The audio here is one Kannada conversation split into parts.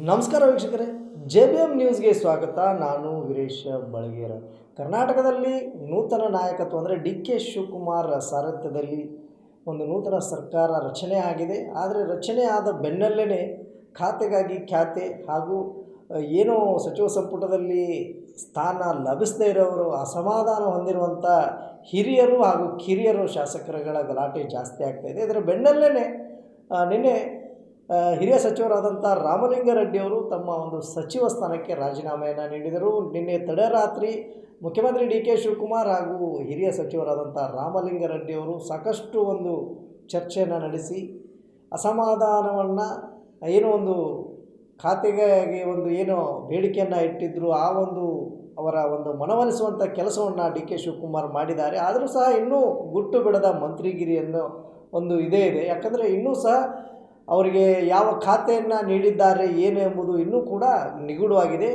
ನಮಸ್ಕಾರ ವೀಕ್ಷಕರೇ, JBM ನ್ಯೂಸ್ಗೆ ಸ್ವಾಗತ. ನಾನು ವೀರೇಶ್ ಬಳಗೇರ. ಕರ್ನಾಟಕದಲ್ಲಿ ನೂತನ ನಾಯಕತ್ವ ಅಂದರೆ DK ಶಿವಕುಮಾರ್ ಸಾರಥ್ಯದಲ್ಲಿ ಒಂದು ನೂತನ ಸರ್ಕಾರ ರಚನೆ ಆಗಿದೆ. ಆದರೆ ರಚನೆ ಆದ ಬೆನ್ನಲ್ಲೇ ಖಾತೆಗಾಗಿ ಖ್ಯಾತೆ ಹಾಗೂ ಏನೋ ಸಚಿವ ಸಂಪುಟದಲ್ಲಿ ಸ್ಥಾನ ಲಭಿಸದೇ ಇರೋರು, ಅಸಮಾಧಾನ ಹೊಂದಿರುವಂಥ ಹಿರಿಯರು ಹಾಗೂ ಕಿರಿಯರು ಶಾಸಕರುಗಳ ಗಲಾಟೆ ಜಾಸ್ತಿ ಆಗ್ತಾಯಿದೆ. ಇದರ ಬೆನ್ನಲ್ಲೇ ನಿನ್ನೆ ಹಿರಿಯ ಸಚಿವರಾದಂಥ ರಾಮಲಿಂಗಾರೆಡ್ಡಿಯವರು ತಮ್ಮ ಒಂದು ಸಚಿವ ಸ್ಥಾನಕ್ಕೆ ರಾಜೀನಾಮೆಯನ್ನು ನೀಡಿದರು. ನಿನ್ನೆ ತಡರಾತ್ರಿ ಮುಖ್ಯಮಂತ್ರಿ DK ಶಿವಕುಮಾರ್ ಹಾಗೂ ಹಿರಿಯ ಸಚಿವರಾದಂಥ ರಾಮಲಿಂಗಾರೆಡ್ಡಿಯವರು ಸಾಕಷ್ಟು ಒಂದು ಚರ್ಚೆಯನ್ನು ನಡೆಸಿ ಅಸಮಾಧಾನವನ್ನು ಏನೋ ಒಂದು ಖಾತೆಗಾಗಿ ಒಂದು ಏನೋ ಬೇಡಿಕೆಯನ್ನು ಇಟ್ಟಿದ್ದರು, ಆ ಒಂದು ಅವರ ಒಂದು ಮನವೊಲಿಸುವಂಥ ಕೆಲಸವನ್ನು DK ಶಿವಕುಮಾರ್ ಮಾಡಿದ್ದಾರೆ. ಆದರೂ ಸಹ ಇನ್ನೂ ಗುಟ್ಟು ಬಿಡದ ಮಂತ್ರಿಗಿರಿಯನ್ನು ಒಂದು ಇದೆ. ಯಾಕಂದರೆ ಇನ್ನೂ ಸಹ ಅವರಿಗೆ ಯಾವ ಖಾತೆಯನ್ನು ನೀಡಿದ್ದಾರೆ ಏನು ಎಂಬುದು ಇನ್ನೂ ಕೂಡ ನಿಗೂಢವಾಗಿದೆ.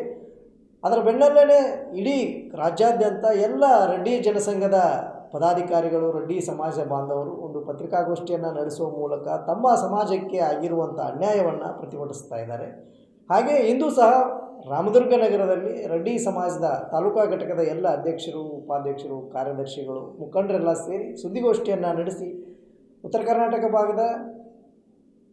ಅದರ ಬೆನ್ನಲ್ಲೇ ಇಡೀ ರಾಜ್ಯಾದ್ಯಂತ ಎಲ್ಲ ರೆಡ್ಡಿ ಜನಸಂಘದ ಪದಾಧಿಕಾರಿಗಳು, ರೆಡ್ಡಿ ಸಮಾಜ ಬಾಂಧವರು ಒಂದು ಪತ್ರಿಕಾಗೋಷ್ಠಿಯನ್ನು ನಡೆಸುವ ಮೂಲಕ ತಮ್ಮ ಸಮಾಜಕ್ಕೆ ಆಗಿರುವಂಥ ಅನ್ಯಾಯವನ್ನು ಪ್ರತಿಭಟಿಸ್ತಾ ಇದ್ದಾರೆ. ಹಾಗೆ ಇಂದು ಸಹ ರಾಮದುರ್ಗ ನಗರದಲ್ಲಿ ರೆಡ್ಡಿ ಸಮಾಜದ ತಾಲೂಕಾ ಘಟಕದ ಎಲ್ಲ ಅಧ್ಯಕ್ಷರು, ಉಪಾಧ್ಯಕ್ಷರು, ಕಾರ್ಯದರ್ಶಿಗಳು, ಮುಖಂಡರೆಲ್ಲ ಸೇರಿ ಸುದ್ದಿಗೋಷ್ಠಿಯನ್ನು ನಡೆಸಿ ಉತ್ತರ ಕರ್ನಾಟಕ ಭಾಗದ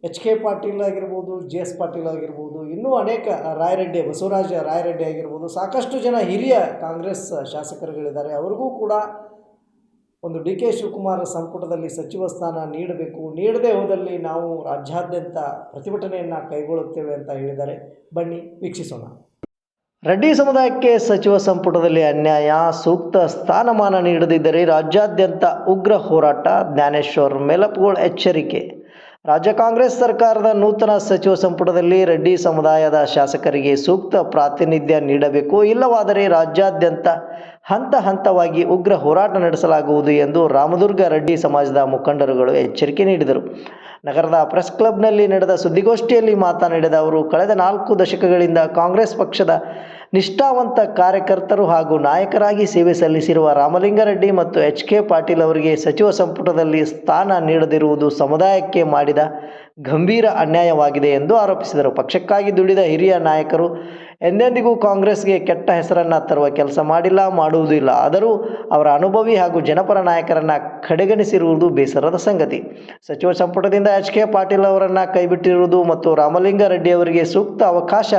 HK ಪಾಟೀಲ್ ಆಗಿರ್ಬೋದು, JS ಪಾಟೀಲ್ ಆಗಿರ್ಬೋದು, ಇನ್ನೂ ಅನೇಕ ರಾಯರೆಡ್ಡಿ, ಬಸವರಾಜ ರಾಯರೆಡ್ಡಿ ಆಗಿರ್ಬೋದು, ಸಾಕಷ್ಟು ಜನ ಹಿರಿಯ ಕಾಂಗ್ರೆಸ್ ಶಾಸಕರುಗಳಿದ್ದಾರೆ. ಅವ್ರಿಗೂ ಕೂಡ ಒಂದು DK ಶಿವಕುಮಾರ್ ಸಂಪುಟದಲ್ಲಿ ಸಚಿವ ಸ್ಥಾನ ನೀಡಬೇಕು, ನೀಡದೇ ಹೋದಲ್ಲಿ ನಾವು ರಾಜ್ಯಾದ್ಯಂತ ಪ್ರತಿಭಟನೆಯನ್ನು ಕೈಗೊಳ್ಳುತ್ತೇವೆ ಅಂತ ಹೇಳಿದ್ದಾರೆ. ಬನ್ನಿ ವೀಕ್ಷಿಸೋಣ. ರೆಡ್ಡಿ ಸಮುದಾಯಕ್ಕೆ ಸಚಿವ ಸಂಪುಟದಲ್ಲಿ ಅನ್ಯಾಯ, ಸೂಕ್ತ ಸ್ಥಾನಮಾನ ನೀಡದಿದ್ದರೆ ರಾಜ್ಯಾದ್ಯಂತ ಉಗ್ರ ಹೋರಾಟ, ಜ್ಞಾನೇಶ್ವರ್ ಮೇಲಪ್ಗೋಳ್ ಎಚ್ಚರಿಕೆ. ರಾಜ್ಯ ಕಾಂಗ್ರೆಸ್ ಸರ್ಕಾರದ ನೂತನ ಸಚಿವ ಸಂಪುಟದಲ್ಲಿ ರೆಡ್ಡಿ ಸಮುದಾಯದ ಶಾಸಕರಿಗೆ ಸೂಕ್ತ ಪ್ರಾತಿನಿಧ್ಯ ನೀಡಬೇಕು, ಇಲ್ಲವಾದರೆ ರಾಜ್ಯಾದ್ಯಂತ ಹಂತ ಹಂತವಾಗಿ ಉಗ್ರ ಹೋರಾಟ ನಡೆಸಲಾಗುವುದು ಎಂದು ರಾಮದುರ್ಗ ರೆಡ್ಡಿ ಸಮಾಜದ ಮುಖಂಡರುಗಳು ಎಚ್ಚರಿಕೆ ನೀಡಿದರು. ನಗರದ ಪ್ರೆಸ್ ಕ್ಲಬ್ನಲ್ಲಿ ನಡೆದ ಸುದ್ದಿಗೋಷ್ಠಿಯಲ್ಲಿ ಮಾತನಾಡಿದ ಅವರು, ಕಳೆದ 4 ದಶಕಗಳಿಂದ ಕಾಂಗ್ರೆಸ್ ಪಕ್ಷದ ನಿಷ್ಠಾವಂತ ಕಾರ್ಯಕರ್ತರು ಹಾಗೂ ನಾಯಕರಾಗಿ ಸೇವೆ ಸಲ್ಲಿಸಿರುವ ರಾಮಲಿಂಗಾರೆಡ್ಡಿ ಮತ್ತು HK ಪಾಟೀಲ್ ಅವರಿಗೆ ಸಚಿವ ಸಂಪುಟದಲ್ಲಿ ಸ್ಥಾನ ನೀಡದಿರುವುದು ಸಮುದಾಯಕ್ಕೆ ಮಾಡಿದ ಗಂಭೀರ ಅನ್ಯಾಯವಾಗಿದೆ ಎಂದು ಆರೋಪಿಸಿದರು. ಪಕ್ಷಕ್ಕಾಗಿ ದುಡಿದ ಹಿರಿಯ ನಾಯಕರು ಎಂದೆಂದಿಗೂ ಕಾಂಗ್ರೆಸ್ಗೆ ಕೆಟ್ಟ ಹೆಸರನ್ನು ತರುವ ಕೆಲಸ ಮಾಡಿಲ್ಲ, ಮಾಡುವುದಿಲ್ಲ. ಆದರೂ ಅವರ ಅನುಭವಿ ಹಾಗೂ ಜನಪರ ನಾಯಕರನ್ನು ಕಡೆಗಣಿಸಿರುವುದು ಬೇಸರದ ಸಂಗತಿ. ಸಚಿವ ಸಂಪುಟದಿಂದ HK ಪಾಟೀಲ್ ಅವರನ್ನು ಕೈಬಿಟ್ಟಿರುವುದು ಮತ್ತು ರಾಮಲಿಂಗಾರೆಡ್ಡಿ ಅವರಿಗೆ ಸೂಕ್ತ ಅವಕಾಶ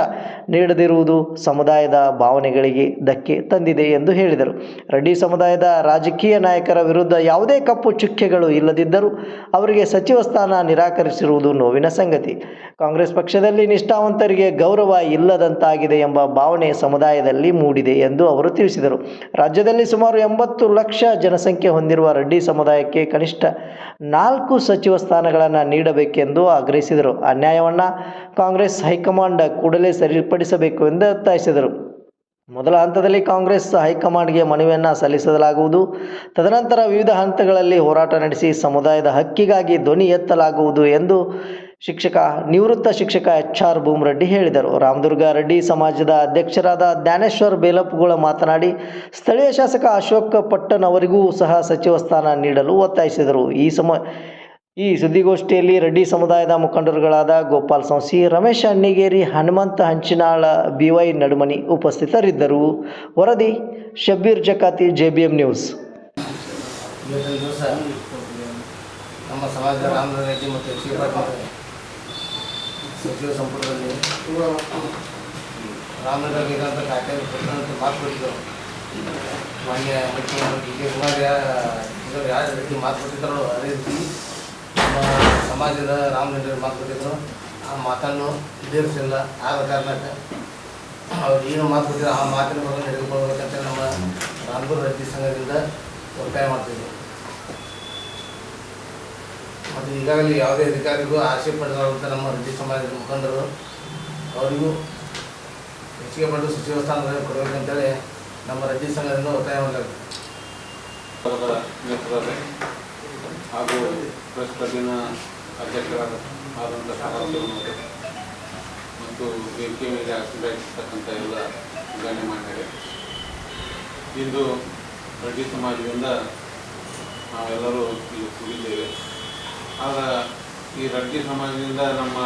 ನೀಡದಿರುವುದು ಸಮುದಾಯದ ಭಾವನೆಗಳಿಗೆ ಧಕ್ಕೆ ತಂದಿದೆ ಎಂದು ಹೇಳಿದರು. ರೆಡ್ಡಿ ಸಮುದಾಯದ ರಾಜಕೀಯ ನಾಯಕರ ವಿರುದ್ಧ ಯಾವುದೇ ಕಪ್ಪು ಚುಕ್ಕೆಗಳು ಇಲ್ಲದಿದ್ದರೂ ಅವರಿಗೆ ಸಚಿವ ಸ್ಥಾನ ನಿರಾಕರಿಸಿರುವುದು ನೋವಿನ ಸಂಗತಿ. ಕಾಂಗ್ರೆಸ್ ಪಕ್ಷದಲ್ಲಿ ನಿಷ್ಠಾವಂತರಿಗೆ ಗೌರವ ಇಲ್ಲದಂತಾಗಿದೆ ಎಂಬ ಭಾವನೆ ಸಮುದಾಯದಲ್ಲಿ ಮೂಡಿದೆ ಎಂದು ಅವರು ತಿಳಿಸಿದರು. ರಾಜ್ಯದಲ್ಲಿ ಸುಮಾರು 80 ಲಕ್ಷ ಜನಸಂಖ್ಯೆ ಹೊಂದಿರುವ ರೆಡ್ಡಿ ಸಮುದಾಯಕ್ಕೆ ಕನಿಷ್ಠ 4 ಸಚಿವ ಸ್ಥಾನಗಳನ್ನು ನೀಡಬೇಕೆಂದು ಆಗ್ರಹಿಸಿದರು. ಅನ್ಯಾಯವನ್ನು ಕಾಂಗ್ರೆಸ್ ಹೈಕಮಾಂಡ್ ಕೂಡಲೇ ಸರಿಪಡಿಸಬೇಕು ಎಂದು ಒತ್ತಾಯಿಸಿದರು. ಮೊದಲ ಹಂತದಲ್ಲಿ ಕಾಂಗ್ರೆಸ್ ಹೈಕಮಾಂಡ್ಗೆ ಮನವಿಯನ್ನು ಸಲ್ಲಿಸಲಾಗುವುದು. ತದನಂತರ ವಿವಿಧ ಹಂತಗಳಲ್ಲಿ ಹೋರಾಟ ನಡೆಸಿ ಸಮುದಾಯದ ಹಕ್ಕಿಗಾಗಿ ಧ್ವನಿ ಎತ್ತಲಾಗುವುದು ಎಂದು ನಿವೃತ್ತ ಶಿಕ್ಷಕ HR ಭೂಮರೆಡ್ಡಿ ಹೇಳಿದರು. ರಾಮದುರ್ಗ ರೆಡ್ಡಿ ಸಮಾಜದ ಅಧ್ಯಕ್ಷರಾದ ಜ್ಞಾನೇಶ್ವರ್ ಬೇಲಪ್ಗೋಳ ಮಾತನಾಡಿ, ಸ್ಥಳೀಯ ಶಾಸಕ ಅಶೋಕ್ ಪಟ್ಟಣ್ ಅವರಿಗೂ ಸಹ ಸಚಿವ ಸ್ಥಾನ ನೀಡಲು ಒತ್ತಾಯಿಸಿದರು. ಈ ಸುದ್ದಿಗೋಷ್ಠಿಯಲ್ಲಿ ರೆಡ್ಡಿ ಸಮುದಾಯದ ಮುಖಂಡರುಗಳಾದ ಗೋಪಾಲ್ ಸೌಸಿ, ರಮೇಶ್ ಅಣ್ಣಿಗೇರಿ, ಹನುಮಂತ ಹಂಚಿನಾಳ, BY ನಡುಮನಿ ಉಪಸ್ಥಿತರಿದ್ದರು. ವರದಿ ಶಬ್ಬೀರ್ ಜಕಾತಿ, JBM ನ್ಯೂಸ್. ಇವತ್ತಿನ ದಿವಸ ನಮ್ಮ ಸಮಾಜದ ರಾಮಲಿಂಗಾರೆಡ್ಡಿ ಮತ್ತು HK ಪಾಟೀಲ್ ಸಚಿವ ಸಂಪುಟದಲ್ಲಿ ರಾಮಲಿಂಗಾರೆಡ್ಡಿ ಇರೋಂಥ ಖಾತೆಯನ್ನು ಕೊಟ್ಟಂತ ಮಾತು ಕೊಟ್ಟಿದ್ದರು. ಮಾನ್ಯ ಮುಖ್ಯಮಂತ್ರಿ DK ಶಿವಕುಮಾರ್ ಯಾವ ರೀತಿ ಮಾತು ಕೊಟ್ಟಿದ್ದಾರೋ ಅದೇ ರೀತಿ ನಮ್ಮ ಸಮಾಜದ ರಾಮಲಿಂಗಾರೆಡ್ಡಿ ಮಾತು ಕೊಟ್ಟಿದ್ದರು. ಆ ಮಾತನ್ನು ಈಡೇರಿಸಿಲ್ಲ. ಆದ ಕಾರಣಕ್ಕೆ ಅವ್ರು ಏನು ಮಾತು ಕೊಟ್ಟಿದ್ರು ಆ ಮಾತಿನ ಬಗ್ಗೆ ನಡೆದುಕೊಳ್ಬೇಕಂತ ನಮ್ಮ ರಾಮದುರ್ಗ ರೆಡ್ಡಿ ಸಂಘದಿಂದ ಒತ್ತಾಯ ಮಾಡ್ತಿದ್ದರು. ಮತ್ತು ಈಗಾಗಲೇ ಯಾವುದೇ ಅಧಿಕಾರಿಗೂ ಆಕ್ಷೇಪ ಪಡೆದಂಥ ನಮ್ಮ ರೆಡ್ಡಿ ಸಮಾಜದ ಮುಖಂಡರು ಅವರಿಗೂ HK ಪಾಟೀಲ್ ಸಚಿವ ಸ್ಥಾನದಲ್ಲಿ ಕೊಡಬೇಕಂತೇಳಿ ನಮ್ಮ ರೆಡ್ಡಿ ಸಂಘದಿಂದ ಒತ್ತಾಯ ಮಾಡಲಾಗಿದೆ. ಹಾಗೂ ಪ್ರೆಸ್ ಕ್ಲಬ್ಬಿನ ಅಧ್ಯಕ್ಷರಾದಂಥ ಮತ್ತು ವೇದಿಕೆ ಮೇಲೆ ಆಸೀನರಾಗಿರ್ತಕ್ಕಂಥ ಎಲ್ಲ ಗಣ್ಯಮಾನ್ಯರೇ, ಇಂದು ರೆಡ್ಡಿ ಸಮಾಜದಿಂದ ನಾವೆಲ್ಲರೂ ಇಲ್ಲಿ ಕೂಡಿದ್ದೇವೆ. ಆಗ ಈ ರೆಡ್ಡಿ ಸಮಾಜದಿಂದ ನಮ್ಮ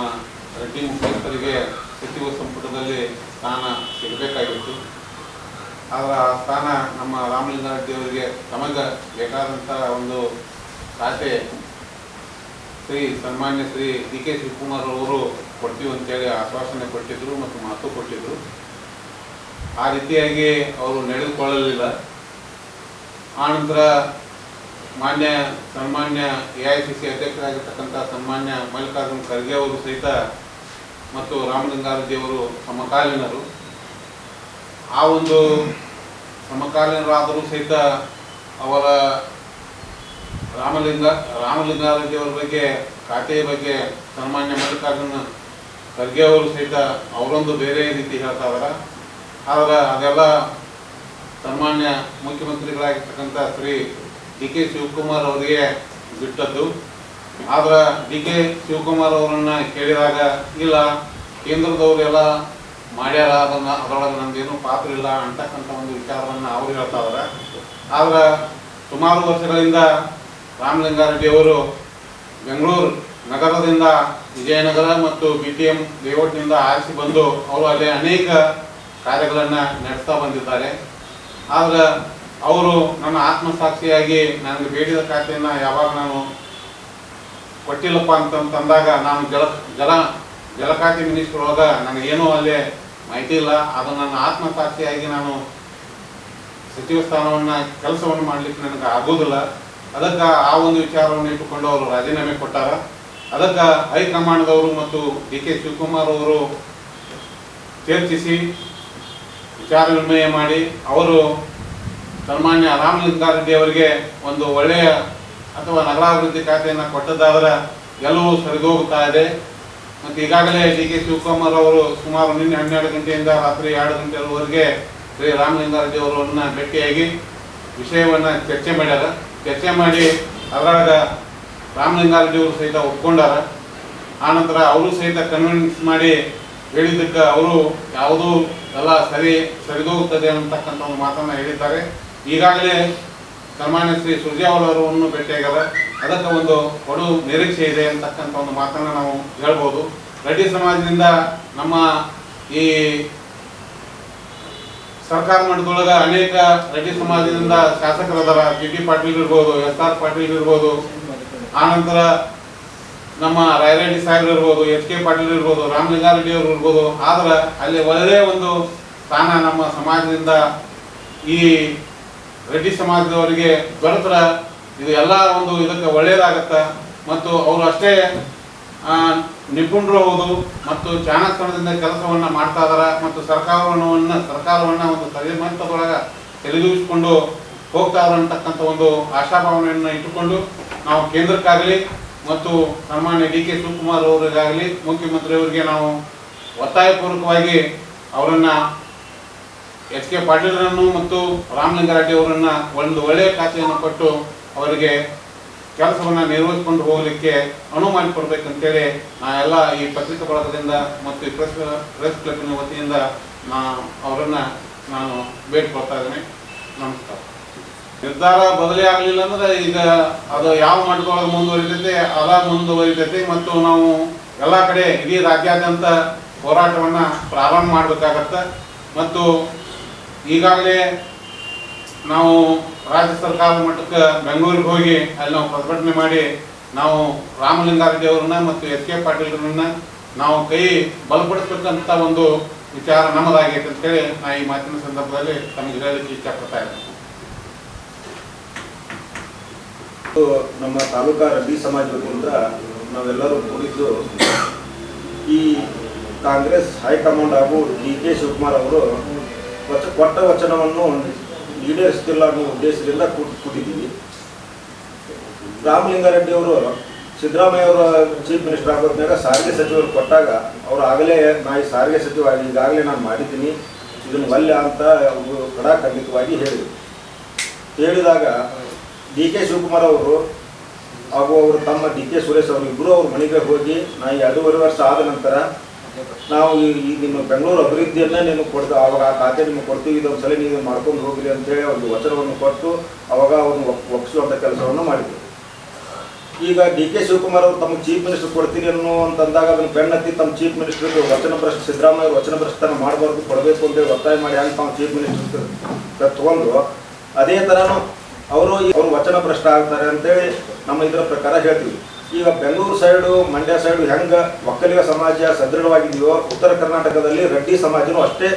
ರೆಡ್ಡಿ ಮುಖ್ಯಸ್ಥರಿಗೆ ಸಚಿವ ಸಂಪುಟದಲ್ಲಿ ಸ್ಥಾನ ಸಿಗಬೇಕಾಗಿತ್ತು. ಆದರೆ ಆ ಸ್ಥಾನ ನಮ್ಮ ರಾಮಲಿಂಗಾರೆಡ್ಡಿ ಅವರಿಗೆ ತಮಗೆ ಬೇಕಾದಂಥ ಒಂದು ಖಾತೆ ಸನ್ಮಾನ್ಯ ಶ್ರೀ ಡಿ ಕೆ ಶಿವಕುಮಾರ್ ಅವರು ಕೊಡ್ತೀವಿ ಅಂತೇಳಿ ಆಶ್ವಾಸನೆ ಕೊಟ್ಟಿದ್ದರು ಮತ್ತು ಮಾತು ಕೊಟ್ಟಿದ್ದರು. ಆ ರೀತಿಯಾಗಿ ಅವರು ನಡೆದುಕೊಳ್ಳಲಿಲ್ಲ. ಆನಂತರ ಸನ್ಮಾನ್ಯ AICC ಅಧ್ಯಕ್ಷರಾಗಿರ್ತಕ್ಕಂಥ ಸನ್ಮಾನ್ಯ ಮಲ್ಲಿಕಾರ್ಜುನ ಖರ್ಗೆ ಅವರು ಸಹಿತ ಮತ್ತು ರಾಮಲಿಂಗಾರೆಡ್ಡಿ ಅವರು ಸಮಕಾಲೀನರು. ಆ ಒಂದು ಸಮಕಾಲೀನರಾದರೂ ಸಹಿತ ಅವರ ರಾಮಲಿಂಗಾರೆಡ್ಡಿ ಅವರ ಬಗ್ಗೆ ಖಾತೆಯ ಬಗ್ಗೆ ಸನ್ಮಾನ್ಯ ಮಲ್ಲಿಕಾರ್ಜುನ ಖರ್ಗೆ ಅವರು ಸಹಿತ ಅವರೊಂದು ಬೇರೆ ರೀತಿ ಹೇಳ್ತಾ ಇದ್ದಾರೆ. ಆದರೆ ಅದೆಲ್ಲ ಸನ್ಮಾನ್ಯ ಮುಖ್ಯಮಂತ್ರಿಗಳಾಗಿರ್ತಕ್ಕಂಥ ಶ್ರೀ ಡಿ ಕೆ ಶಿವಕುಮಾರ್ ಅವರಿಗೆ ಬಿಟ್ಟದ್ದು. ಆದರೆ ಡಿ ಕೆ ಶಿವಕುಮಾರ್ ಅವರನ್ನು ಕೇಳಿದಾಗ ಇಲ್ಲ, ಕೇಂದ್ರದವರೆಲ್ಲ ಮಾಡ್ಯಾರ, ಅದರೊಳಗೆ ನಮ್ದೇನು ಪಾತ್ರ ಇಲ್ಲ ಅಂತಕ್ಕಂಥ ಒಂದು ವಿಚಾರವನ್ನು ಅವರು ಹೇಳ್ತಾ ಇದ್ದಾರೆ. ಆದರೆ ಸುಮಾರು ವರ್ಷಗಳಿಂದ ರಾಮಲಿಂಗಾರೆಡ್ಡಿ ಅವರು ಬೆಂಗಳೂರು ನಗರದಿಂದ ವಿಜಯನಗರ ಮತ್ತು BTM ಲೇಔಟ್ನಿಂದ ಆರಿಸಿ ಬಂದು ಅವರು ಅಲ್ಲಿ ಅನೇಕ ಕಾರ್ಯಗಳನ್ನು ನಡೆಸ್ತಾ ಬಂದಿದ್ದಾರೆ. ಆದರೆ ಅವರು ನನ್ನ ಆತ್ಮಸಾಕ್ಷಿಯಾಗಿ ನನಗೆ ಬೇಡಿದ ಖಾತೆಯನ್ನು ಯಾವಾಗ ನಾನು ಕೊಟ್ಟಿಲ್ಲಪ್ಪ ಅಂತಂದಾಗ ನಾನು ಜಲ ಖಾತೆ ಮಿನಿಸ್ಟರ್ ಒಳಗೆ ನನಗೇನೂ ಅಲ್ಲೇ ಮಾಹಿತಿ ಇಲ್ಲ. ಅದು ನನ್ನ ಆತ್ಮಸಾಕ್ಷಿಯಾಗಿ ನಾನು ಸಚಿವ ಸ್ಥಾನವನ್ನು ಕೆಲಸವನ್ನು ಮಾಡಲಿಕ್ಕೆ ನನಗೆ ಆಗೋದಿಲ್ಲ. ಅದಕ್ಕೆ ಆ ಒಂದು ವಿಚಾರವನ್ನು ಇಟ್ಟುಕೊಂಡು ಅವರು ರಾಜೀನಾಮೆ ಕೊಟ್ಟಾರ. ಅದಕ್ಕೆ ಹೈಕಮಾಂಡ್ದವರು ಮತ್ತು ಡಿ ಕೆ ಶಿವಕುಮಾರ್ ಅವರು ಚರ್ಚಿಸಿ ವಿಚಾರ ವಿನಿಮಯ ಮಾಡಿ ಅವರು ಸನ್ಮಾನ್ಯ ರಾಮಲಿಂಗಾರೆಡ್ಡಿ ಅವರಿಗೆ ಒಂದು ಒಳ್ಳೆಯ ಅಥವಾ ನಗರಾಭಿವೃದ್ಧಿ ಖಾತೆಯನ್ನು ಕೊಟ್ಟದ್ದಾದರೆ ಎಲ್ಲವೂ ಸರಿದೋಗುತ್ತಾ ಇದೆ. ಮತ್ತು ಈಗಾಗಲೇ ಡಿ ಕೆ ಶಿವಕುಮಾರ್ ಅವರು ಸುಮಾರು ನಿನ್ನೆ 12 ಗಂಟೆಯಿಂದ ರಾತ್ರಿ 2 ಗಂಟೆವರೆಗೆ ಶ್ರೀ ರಾಮಲಿಂಗಾರೆಡ್ಡಿ ಅವರನ್ನು ಭೇಟಿಯಾಗಿ ವಿಷಯವನ್ನು ಚರ್ಚೆ ಮಾಡಿ ಅದರೊಳಗೆ ರಾಮಲಿಂಗಾರೆಡ್ಡಿ ಅವರು ಸಹಿತ ಒಪ್ಕೊಂಡಾರ. ಆನಂತರ ಅವರು ಸಹಿತ ಕನ್ವಿನ್ಸ್ ಮಾಡಿ ಹೇಳಿದ್ದಕ್ಕೆ ಅವರು ಯಾವುದೂ ಎಲ್ಲ ಸರಿದೋಗುತ್ತದೆ ಅಂತಕ್ಕಂಥ ಒಂದು ಮಾತನ್ನು ಹೇಳಿದ್ದಾರೆ. ಈಗಾಗಲೇ ಸನ್ಮಾನ್ಯ ಶ್ರೀ ಸುರ್ಜೇವಾಲ ಅವರನ್ನು ಭೇಟಿಯಾಗ್ಯಾರ. ಅದಕ್ಕೆ ಒಂದು ಕೊಡು ನಿರೀಕ್ಷೆ ಇದೆ ಅಂತಕ್ಕಂಥ ಒಂದು ಮಾತನ್ನು ನಾವು ಹೇಳ್ಬೋದು. ರೆಡ್ಡಿ ಸಮಾಜದಿಂದ ನಮ್ಮ ಈ ಸರ್ಕಾರ ಮಟ್ಟದೊಳಗೆ ಅನೇಕ ರೆಡ್ಡಿ ಸಮಾಜದಿಂದ ಶಾಸಕರದಾರ. GT ಪಾಟೀಲ್ ಇರ್ಬೋದು, SR ಪಾಟೀಲ್ ಇರ್ಬೋದು, ಆನಂತರ ನಮ್ಮ ರಾಯರೆಡ್ಡಿ ಸಾಹೇಬ್ರು ಇರ್ಬೋದು, HK ಪಾಟೀಲ್ ಇರ್ಬೋದು, ರಾಮಲಿಂಗಾರೆಡ್ಡಿ ಅವರು ಇರ್ಬೋದು. ಆದ್ರೆ ಅಲ್ಲಿ ಒಳ್ಳೆಯ ಒಂದು ಸ್ಥಾನ ನಮ್ಮ ಸಮಾಜದಿಂದ ಈ ರೆಡ್ಡಿ ಸಮಾಜದವರಿಗೆ ದೊರೆತರ ಇದು ಎಲ್ಲ ಒಂದು ಇದಕ್ಕೆ ಒಳ್ಳೆಯದಾಗತ್ತೆ. ಮತ್ತು ಅವರು ಅಷ್ಟೇ ನಿಪುಣರು ಹೌದು ಮತ್ತು ಚಾಣಾಕ್ಷರದಿಂದ ಕೆಲಸವನ್ನು ಮಾಡ್ತಾ ಇದ್ದಾರೆ. ಮತ್ತು ಸರ್ಕಾರವನ್ನು ಒಂದು ತಲೆಮಂತದೊಳಗೆ ತೆಗೆದುಕೊಂಡು ಹೋಗ್ತಾ ಇದ್ದಾರೆ ಅಂತಕ್ಕಂಥ ಒಂದು ಆಶಾಭಾವನೆಯನ್ನು ಇಟ್ಟುಕೊಂಡು ನಾವು ಕೇಂದ್ರಕ್ಕಾಗಲಿ ಮತ್ತು ಸನ್ಮಾನ್ಯ ಡಿ ಕೆ ಶಿವಕುಮಾರ್ ಅವರಿಗಾಗಲಿ ಮುಖ್ಯಮಂತ್ರಿಯವರಿಗೆ ನಾವು ಒತ್ತಾಯಪೂರ್ವಕವಾಗಿ ಅವರನ್ನು HK ಪಾಟೀಲರನ್ನು ಮತ್ತು ರಾಮಲಿಂಗಾರೆಡ್ಡಿ ಅವರನ್ನು ಒಂದು ಒಳ್ಳೆಯ ಖಾತೆಯನ್ನು ಕೊಟ್ಟು ಅವರಿಗೆ ಕೆಲಸವನ್ನು ನಿರ್ವಹಿಸಿಕೊಂಡು ಹೋಗಲಿಕ್ಕೆ ಅನುವು ಮಾಡಿಕೊಡ್ಬೇಕಂತೇಳಿ ನಾವೆಲ್ಲ ಈ ಪತ್ರಿಕಾ ಬಳಗದಿಂದ ಮತ್ತು ಈ ಪ್ರೆಸ್ ಕ್ಲಬ್ಬಿನ ವತಿಯಿಂದ ಅವರನ್ನು ನಾನು ಬೇಡಿಕೊಳ್ತಾ ಇದ್ದೇನೆ. ನಮಸ್ಕಾರ. ನಿರ್ಧಾರ ಬದಲಿ ಆಗಲಿಲ್ಲ ಅಂದ್ರೆ ಈಗ ಅದು ಯಾವ ಮಟ್ಟದೊಳಗೆ ಮುಂದುವರಿತೈತೆ ಮತ್ತು ನಾವು ಎಲ್ಲ ಕಡೆ ಇಡೀ ರಾಜ್ಯಾದ್ಯಂತ ಹೋರಾಟವನ್ನು ಪ್ರಾರಂಭ ಮಾಡಬೇಕಾಗತ್ತೆ. ಮತ್ತು ಈಗಾಗಲೇ ನಾವು ರಾಜ್ಯ ಸರ್ಕಾರದ ಮಟ್ಟಕ್ಕೆ ಬೆಂಗಳೂರಿಗೆ ಹೋಗಿ ಅಲ್ಲಿ ನಾವು ಪ್ರತಿಭಟನೆ ಮಾಡಿ ನಾವು ರಾಮಲಿಂಗಾರೆಡ್ಡಿ ಅವರನ್ನ ಮತ್ತು HK ಪಾಟೀಲರನ್ನ ನಾವು ಕೈ ಬಲಪಡಿಸಬೇಕಂತ ಒಂದು ವಿಚಾರ ನಮ್ಮದಾಗೈತೆ ಅಂತೇಳಿ ನಾ ಈ ಮಾತಿನ ಸಂದರ್ಭದಲ್ಲಿ ತಮಗೆ ಹೇಳಲಿಕ್ಕೆ ಇಷ್ಟಪಡ್ತಾ ಇದ್ದೇನೆ. ನಮ್ಮ ತಾಲೂಕಾ ರೆಡ್ಡಿ ಸಮಾಜ ವತಿಯಿಂದ ನಾವೆಲ್ಲರೂ ಕೂಡಿದ್ದು ಈ ಕಾಂಗ್ರೆಸ್ ಹೈಕಮಾಂಡ್ ಹಾಗೂ ಡಿ ಕೆ ಶಿವಕುಮಾರ್ ಅವರು ಕೊಟ್ಟ ವಚನವನ್ನು ಈಡೇರಿಸ್ತಿಲ್ಲ ಅನ್ನೋ ಉದ್ದೇಶದಿಂದ ಕೂಡಿದ್ದೀವಿ. ರಾಮಲಿಂಗಾರೆಡ್ಡಿ ಅವರು ಸಿದ್ದರಾಮಯ್ಯ ಅವರ ಚೀಫ್ ಮಿನಿಸ್ಟರ್ ಆಗೋದ್ನಾಗ ಸಾರಿಗೆ ಸಚಿವರು ಕೊಟ್ಟಾಗ ಅವರು ಆಗಲೇ ನಾ ಈ ಸಾರಿಗೆ ಸಚಿವ ಈಗಾಗಲೇ ನಾನು ಮಾಡಿದ್ದೀನಿ, ಇದನ್ನು ವಲ್ಯ ಅಂತ ಅವರು ಖಡಾಖಂಡಿತವಾಗಿ ಹೇಳಿದಾಗ ಡಿ ಕೆ ಶಿವಕುಮಾರ್ ಅವರು ಹಾಗೂ ಅವರು ತಮ್ಮ ಡಿ ಕೆ ಸುರೇಶ್ ಅವರು ಇಬ್ಬರು ಅವ್ರ ಮನೆಗೆ ಹೋಗಿ ನಾ 2.5 ವರ್ಷ ಆದ ನಂತರ ನಾವು ಈ ನಿಮ್ಮ ಬೆಂಗಳೂರು ಅಭಿವೃದ್ಧಿಯನ್ನೇ ನಿಮಗೆ ಕೊಡ್ತೀವಿ, ಅವಾಗ ಆ ಖಾತೆ ನಿಮಗೆ ಕೊಡ್ತೀವಿ, ಇದೊಂದು ಸಲ ನೀವು ಮಾಡ್ಕೊಂಡು ಹೋಗ್ರಿ ಅಂತೇಳಿ ಒಂದು ವಚನವನ್ನು ಕೊಟ್ಟು ಅವಾಗ ಅವ್ರನ್ನ ಒಪ್ಪಿಸುವಂಥ ಕೆಲಸವನ್ನು ಮಾಡಿದ್ರು. ಈಗ ಡಿ ಕೆ ಶಿವಕುಮಾರ್ ಅವರು ತಮ್ಮ ಚೀಫ್ ಮಿನಿಸ್ಟರ್ ಕೊಡ್ತೀರಿ ಅನ್ನೋ ಅಂತಂದಾಗ ಅದನ್ನು ಬೆನ್ನತ್ತಿ ತಮ್ಮ ಚೀಫ್ ಮಿನಿಸ್ಟರ್ ವಚನ ಭ್ರಷ್ಟ ಸಿದ್ದರಾಮಯ್ಯ ಅವರು ವಚನ ಭ್ರಷ್ಟತನ ಮಾಡಬಾರ್ದು, ಕೊಡಬೇಕು ಅಂತೇಳಿ ಒತ್ತಾಯ ಮಾಡಿ ಹಂಗೆ ತಾವು ಚೀಫ್ ಮಿನಿಸ್ಟರ್ ತಗೊಂಡು ಅದೇ ಥರನೂ ಅವರು ವಚನ ಭ್ರಷ್ಟ ಆಗ್ತಾರೆ ಅಂತೇಳಿ ನಮ್ಮ ಇದರ ಪ್ರಕಾರ ಹೇಳ್ತೀವಿ. ಈಗ ಬೆಂಗಳೂರು ಸೈಡು ಮಂಡ್ಯ ಸೈಡು ಹೆಂಗೆ ಒಕ್ಕಲಿಗ ಸಮಾಜ ಸದೃಢವಾಗಿದೆಯೋ ಉತ್ತರ ಕರ್ನಾಟಕದಲ್ಲಿ ರೆಡ್ಡಿ ಸಮಾಜನೂ ಅಷ್ಟೇ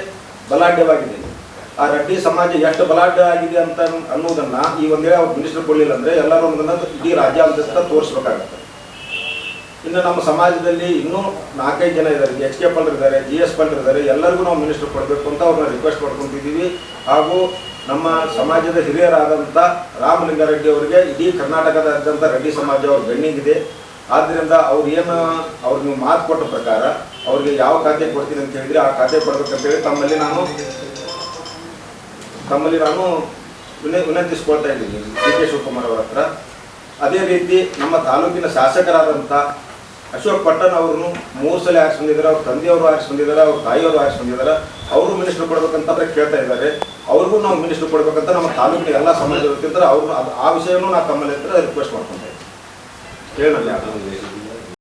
ಬಲಾಢ್ಯವಾಗಿದೆ. ಆ ರೆಡ್ಡಿ ಸಮಾಜ ಎಷ್ಟು ಬಲಾಢ್ಯ ಆಗಿದೆ ಅಂತ ಅನ್ನೋದನ್ನು ಈ ಒಂದೇ ಅವ್ರು ಮಿನಿಸ್ಟರ್ ಕೊಡಲಿಲ್ಲ ಅಂದರೆ ಎಲ್ಲರೂ ಅದನ್ನು ಇಡೀ ರಾಜ್ಯಾದ್ಯಂತ ತೋರಿಸ್ಬೇಕಾಗತ್ತೆ. ಇನ್ನು ನಮ್ಮ ಸಮಾಜದಲ್ಲಿ ಇನ್ನೂ 4-5 ಜನ ಇದ್ದಾರೆ, ಎಚ್ ಕೆ ಪಲ್ರು ಇದ್ದಾರೆ, GS ಪಲ್ರು ಇದ್ದಾರೆ, ಎಲ್ಲರಿಗೂ ನಾವು ಮಿನಿಸ್ಟರ್ ಕೊಡಬೇಕು ಅಂತ ಅವ್ರನ್ನ ರಿಕ್ವೆಸ್ಟ್ ಮಾಡ್ಕೊತಿದ್ದೀವಿ. ಹಾಗೂ ನಮ್ಮ ಸಮಾಜದ ಹಿರಿಯರಾದಂಥ ರಾಮಲಿಂಗಾರೆಡ್ಡಿ ಅವರಿಗೆ ಇಡೀ ಕರ್ನಾಟಕದಾದ್ಯಂತ ರೆಡ್ಡಿ ಸಮಾಜ ಅವ್ರ ಬೆನ್ನಿಗಿದೆ. ಆದ್ದರಿಂದ ಅವ್ರಿಗೆ ನೀವು ಮಾತು ಕೊಟ್ಟ ಪ್ರಕಾರ ಅವ್ರಿಗೆ ಯಾವ ಖಾತೆ ಕೊಡ್ತೀನಿ ಅಂತ ಹೇಳಿದರೆ ಆ ಖಾತೆ ಕೊಡಬೇಕಂತೇಳಿ ತಮ್ಮಲ್ಲಿ ನಾನು ವಿನಂತಿಸ್ಕೊಳ್ತಾ ಇದ್ದೀನಿ ಡಿ ಕೆ ಶಿವಕುಮಾರ್ ಅವರ ಹತ್ರ. ಅದೇ ರೀತಿ ನಮ್ಮ ತಾಲೂಕಿನ ಶಾಸಕರಾದಂಥ ಅಶೋಕ್ ಪಟ್ಟಣ್ ಅವ್ರನ್ನು 3 ಸಲ ಆರಿಸಿ ಬಂದಿದ್ದಾರೆ, ಅವ್ರ ತಂದೆಯವರು ಆರಿಸಿ ಬಂದಿದ್ದಾರೆ, ಅವ್ರ ತಾಯಿಯವರು ಆರಿಸಿ ಬಂದಿದ್ದಾರೆ. ಅವರು ಮಿನಿಸ್ಟರ್ ಕೊಡ್ಬೇಕಂತ ಕೇಳ್ತಾ ಇದ್ದಾರೆ. ಅವ್ರಿಗೂ ನಾವು ಮಿನಿಸ್ಟರ್ ಕೊಡ್ಬೇಕಂತ ನಮ್ಮ ತಾಲೂಕಿನ ಎಲ್ಲ ಸಮಾಜ ಇರ್ತಿದ್ದಾರೆ. ಅವರು ಆ ವಿಷಯನೂ ನಾನು ತಮ್ಮಲ್ಲಿ ಹತ್ರ ರಿಕ್ವೆಸ್ಟ್ ಮಾಡ್ಕೊತಾ ಇದ್ದೀನಿ. ಹೇಳಿ